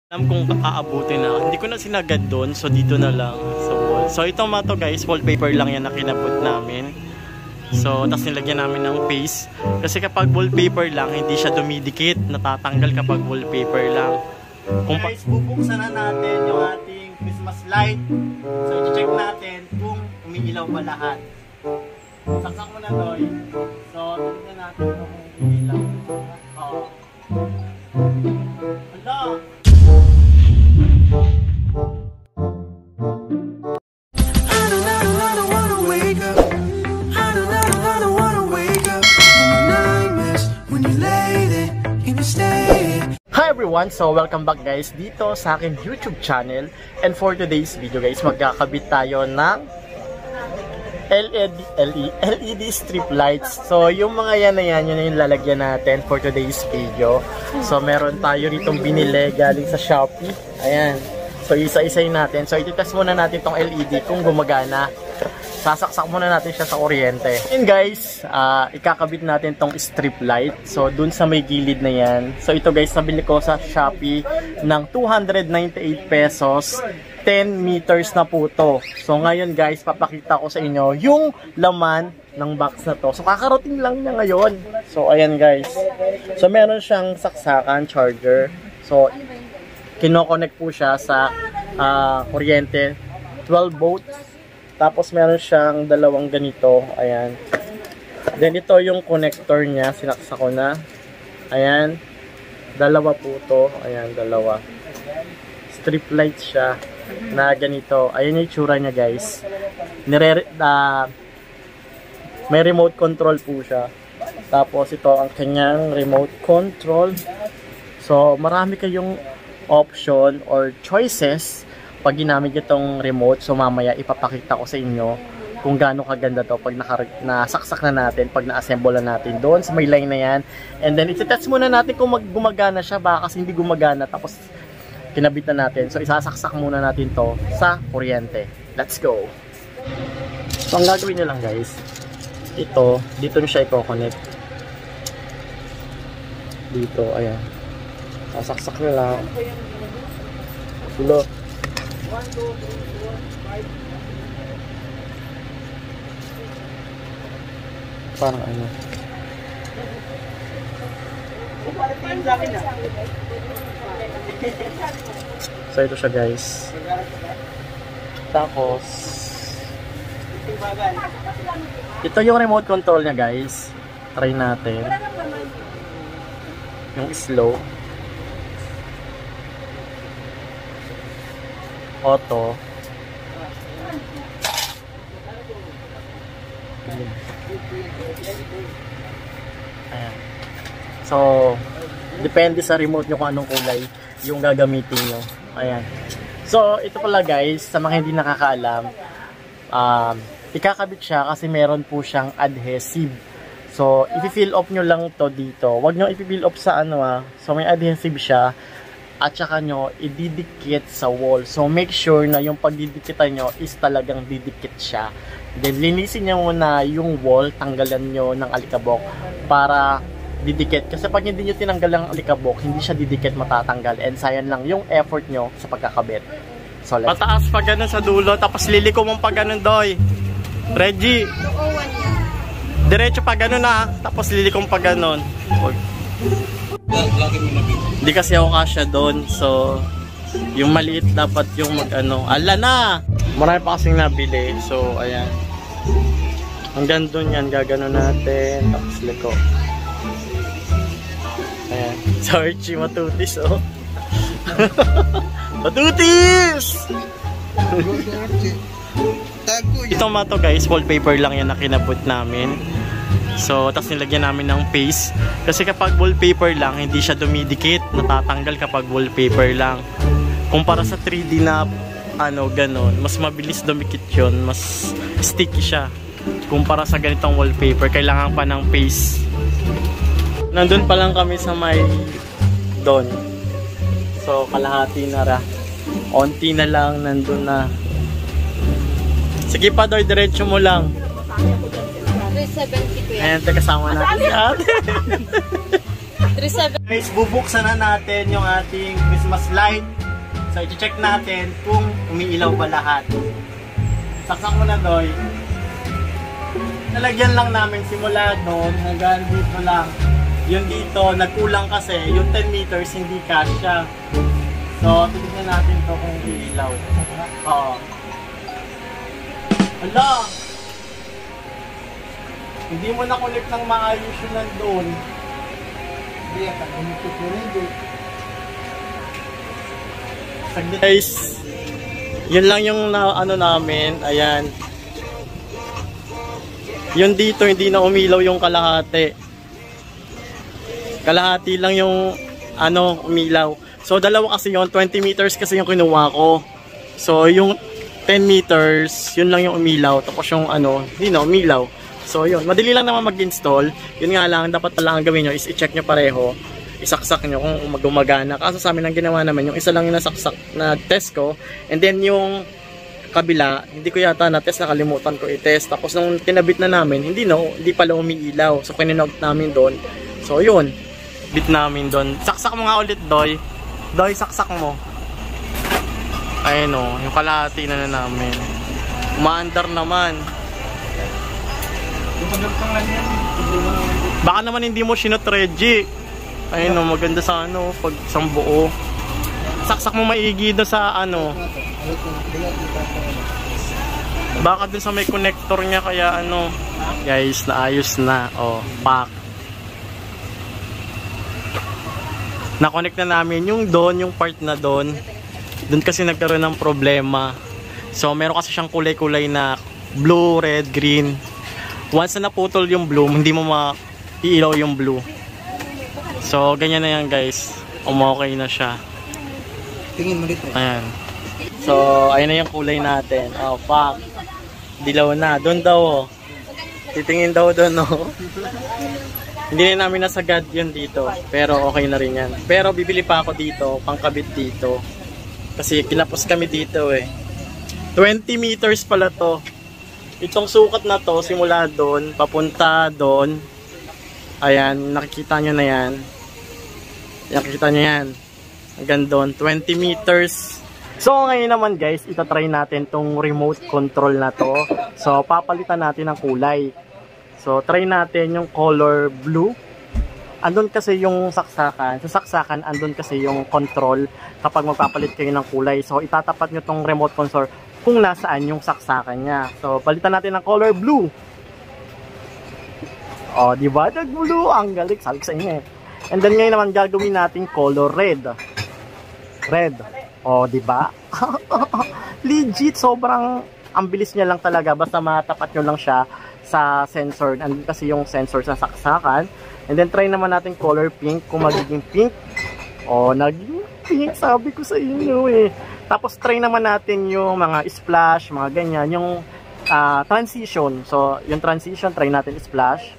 Alam kong aabutin na. Hindi ko na sinagad doon. So dito na lang sa wall. So itong mga to guys, wallpaper lang yan na kinabot namin. So tapos nilagyan namin ng paste. Kasi kapag wallpaper lang, hindi siya dumidikit. Natatanggal kapag wallpaper lang. Kung guys, bubuksan na natin yung ating Christmas light. So i-check natin kung umiilaw pa lahat. Saksak mo na doy. So tingnan natin kung umiilaw. Oo. Hala! Hi everyone! So welcome back guys dito sa aking YouTube channel. And for today's video guys, magkakabit tayo ng LED strip lights. So yung mga yan na yan, yun yung lalagyan natin for today's video. So meron tayo ditong binili galing sa Shopee. Ayan. So isa-isayin natin. So ititest muna natin tong LED kung gumagana. Sasaksak muna natin siya sa kuryente. And guys, ikakabit natin tong strip light. So dun sa may gilid na yan. So ito guys, nabili ko sa Shopee ng 298 pesos. 10 meters na po to. So ngayon guys, papakita ko sa inyo yung laman ng box na to. So kakarating lang niya ngayon. So ayan guys. So meron siyang saksakan charger. So kino-connect po siya sa kuryente, 12 volts. Tapos meron siyang dalawang ganito, ayan. Then ito yung connector niya, sinaksak ko na. Ayan. Dalawa po to, ayan, dalawa. Strip light siya na ganito. Ayan yung itsura niya, guys. May remote control po siya. Tapos ito ang kanyang remote control. So marami kayong option or choices pag ginamit itong remote. So mamaya ipapakita ko sa inyo kung gaano kaganda to pag nasaksak na natin, pag na-assemble na natin doon sa may line na yan. And then iti-test muna natin kung gumagana siya, baka kasi hindi gumagana tapos kinabit na natin. So isasaksak muna natin to sa kuryente. Let's go! So ang gagawin nyo lang guys, ito, dito nyo siya i-connect. Dito, ayan. Sasaksak nyo lang. Look. 1, 2, 3, 4, 5. Parang ano. So ito siya guys. Tapos ito yung remote control niya guys. Try natin. Yung slow. Auto. Ayan. So, depende sa remote nyo kung anong kulay yung gagamitin nyo. Ayan. So, ito pala guys, sa mga hindi nakakaalam, ikakabit siya kasi meron po siyang adhesive. So, i-fill off nyo lang to dito. Huwag nyo i-fill off sa ano So, may adhesive siya. At saka nyo, ididikit sa wall. So, make sure na yung pagdidikitan nyo is talagang didikit siya. Then, linisin nyo muna yung wall, tanggalan nyo ng alikabok para didikit. Kasi pag hindi nyo tinanggal ang alikabok, hindi siya didikit, matatanggal. And sayang lang yung effort nyo sa pagkakabit. So, let's... Pataas pa ganun sa dulo, tapos liliko mong pa ganun, Doy. Reggie. Diretso pa ganun tapos liliko mong pa ganun. Hindi kasi ako kasya doon. So yung maliit dapat yung mag-ano. Ala na! Marami pa kasing nabili. So ayan. Hanggang doon yan. Gagano natin. Tapos liko. Ayan. So Archie, matutis oh. Matutis! Itong mga to guys, wallpaper lang yan na kinabot namin. So, tapos nilagyan namin ng paste. Kasi kapag wallpaper lang, hindi siya dumidikit. Natatanggal kapag wallpaper lang. Kumpara sa 3D na, ganon. Mas mabilis dumikit yun. Mas sticky siya. Kumpara sa ganitong wallpaper, kailangan pa ng paste. Nandun pa lang kami sa may doon. So, kalahati na onti na lang, nandun na. Sige pa, Doy, diretso mo lang. 370 ko yan. Ayan, kasama natin si ate. 37. Guys, bubuksan na natin yung ating Christmas light. So, i-check natin kung umiilaw ba lahat. Saksak mo na, Doy. Nalagyan lang namin simula doon hanggang dito lang. Yung dito, nagkulang kasi. Yung 10 meters, hindi kasya. So, titignan natin to kung umiilaw. Oo. Hala! Hindi mo na-connect ng maayos yun nandun. Hindi, connected mo rin doon. Guys, yun lang yung ano namin. Ayan. Yun dito, hindi na umilaw yung kalahati. Kalahati lang yung ano, umilaw. So, dalawa kasi yun. 20 meters kasi yung kinuha ko. So, yung 10 meters, yun lang yung umilaw. Tapos yung ano, hindi na umilaw. So, yun. Madali lang naman mag-install. Yun nga lang, dapat pala ang gawin nyo is i-check nyo pareho. Isaksak nyo kung gumagana. Kaso sa amin ang ginawa naman, yung isa lang yung nasaksak na test ko. And then yung kabila, hindi ko yata na-test, nakalimutan ko i-test. Tapos nung tinabit na namin, hindi pala umiilaw. So, kininog namin doon. So, yun. Bit namin doon. Saksak mo nga ulit, Doy. Doy, saksak mo. Ayun o, yung kalahati na namin. Umaandar naman. Baka naman hindi mo sinotregy. Ayun o, maganda sa ano, pag isang buo. Saksak mo maigi doon sa ano. Baka dun sa may connector niya, kaya ano. Guys, naayos na. O, pack. Na-connect na namin yung doon, yung part na doon. Doon kasi nagkaroon ng problema. So, meron kasi siyang kulay-kulay na blue, red, green. Once na naputol yung blue, hindi mo maiilaw yung blue. So, ganyan na yan, guys. Okay na siya. Tingin mo dito. Ayan. So, ayun na yung kulay natin. Oh, fuck. Dilaw na. Doon daw, oh. Titingin daw doon, oh. Hindi na namin nasagad yun dito. Pero okay na rin yan. Pero bibili pa ako dito, pangkabit dito. Kasi kinapos kami dito, eh. 20 meters pala to. Itong sukat na to, simula doon, papunta doon. Ayan, nakikita nyo na yan. Nakikita nyo yan. Hanggang doon, 20 meters. So, ngayon naman guys, itatry natin tong remote control na to. So, papalitan natin ng kulay. So, try natin yung color blue. Andun kasi yung saksakan. Sa saksakan, andun kasi yung control kapag magpapalit kayo ng kulay. So, itatapat nyo tong remote control kung nasaan yung saksakan niya. So, palitan natin ng color blue. O, diba? Nag-blue. Ang galing. Sabi ko sa inyo eh. And then ngayon naman gagawin natin color red. Red. O, diba? Legit. Sobrang ang bilis niya lang talaga. Basta matapat nyo lang siya sa sensor. Andun kasi yung sensor sa saksakan. And then try naman natin color pink. Kung magiging pink. O, naging pink. Sabi ko sa inyo eh. Tapos try naman natin yung mga splash. Mga ganyan. Yung transition. So, yung transition try natin splash.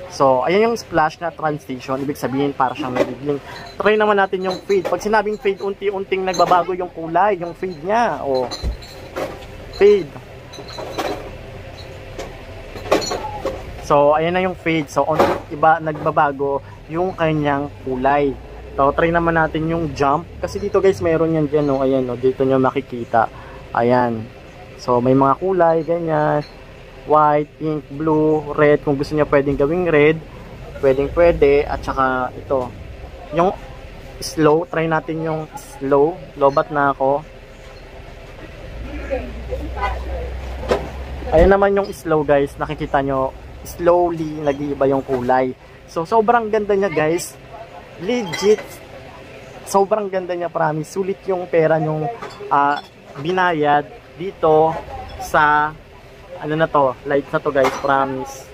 So, ayan yung splash na transition. Ibig sabihin, para siyang nagiging. Try naman natin yung fade. Pag sinabing fade, unti-unting nagbabago yung kulay. Yung fade niya. O, fade. So, ayan na yung fade. So, iba, nagbabago yung kanyang kulay. So, try naman natin yung jump. Kasi dito guys, mayroon yan dyan. No? Ayan, no? Dito nyo makikita. Ayan. So, may mga kulay, ganyan. White, pink, blue, red. Kung gusto niya pwedeng gawing red, pwede. At saka ito. Yung slow, try natin yung slow. Lobat na ako. Ayan naman yung slow guys. Nakikita nyo, slowly nag-iiba yung kulay. So, sobrang ganda niya guys. Legit. Sobrang ganda niya, promise. Sulit yung pera yung binayad dito sa ano na to, light na to guys, promise.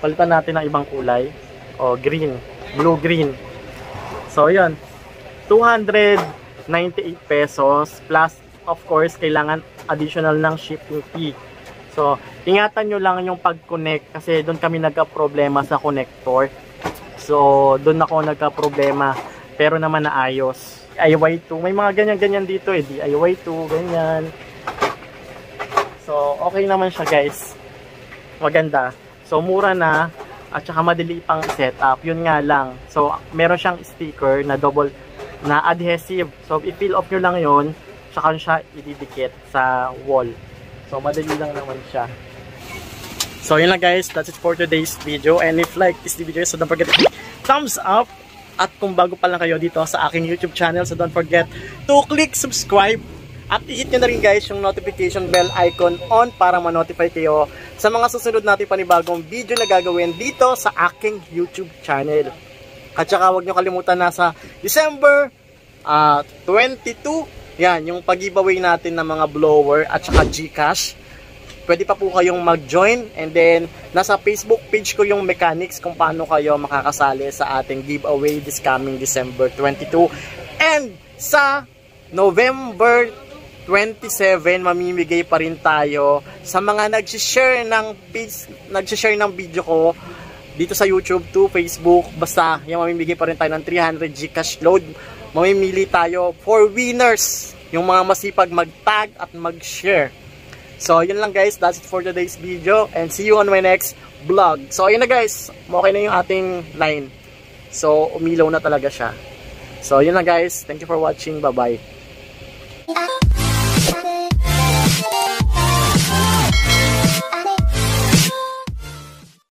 Palitan natin ng ibang kulay. O, green, blue green. So, yun. 298 pesos plus, of course, kailangan additional ng shipping fee. So, ingatan nyo lang yung pag-connect kasi doon kami nagka-problema sa connector. So, doon ako nagka-problema. Pero naman naayos. DIY2, may mga ganyan-ganyan dito eh. DIY2, ganyan. So, okay naman siya guys. Maganda. So, mura na. at saka madali pang setup. Yun nga lang. So, meron siyang sticker na double na adhesive. So, i-peel off nyo lang yun, saka siya ididikit sa wall. So, madali lang naman siya. So, yun lang guys. That's it for today's video. And if like this video, so don't forget to click thumbs up. At kung bago pa lang kayo dito sa aking YouTube channel, so don't forget to click subscribe. At i-hit nyo na rin guys yung notification bell icon on para ma-notify kayo sa mga susunod natin panibagong video na gagawin dito sa aking YouTube channel. At saka huwag nyo kalimutan na sa December 22, yan, yung pag-giveaway natin ng mga blower at saka Gcash. Pwede pa po kayong mag-join, and then nasa Facebook page ko yung mechanics kung paano kayo makakasali sa ating giveaway this coming December 22. And sa November 27, mamimigay pa rin tayo sa mga nag-share ng video ko dito sa YouTube to Facebook. Basta yung mamimigay pa rin tayo ng 300 Gcash load. Mamimili tayo for winners, yung mga masipag mag-tag at mag-share. So yun lang guys, that's it for today's video, and see you on my next vlog. So ayun na guys, okay na yung ating line. So umilaw na talaga siya. So yun lang guys, thank you for watching, bye bye.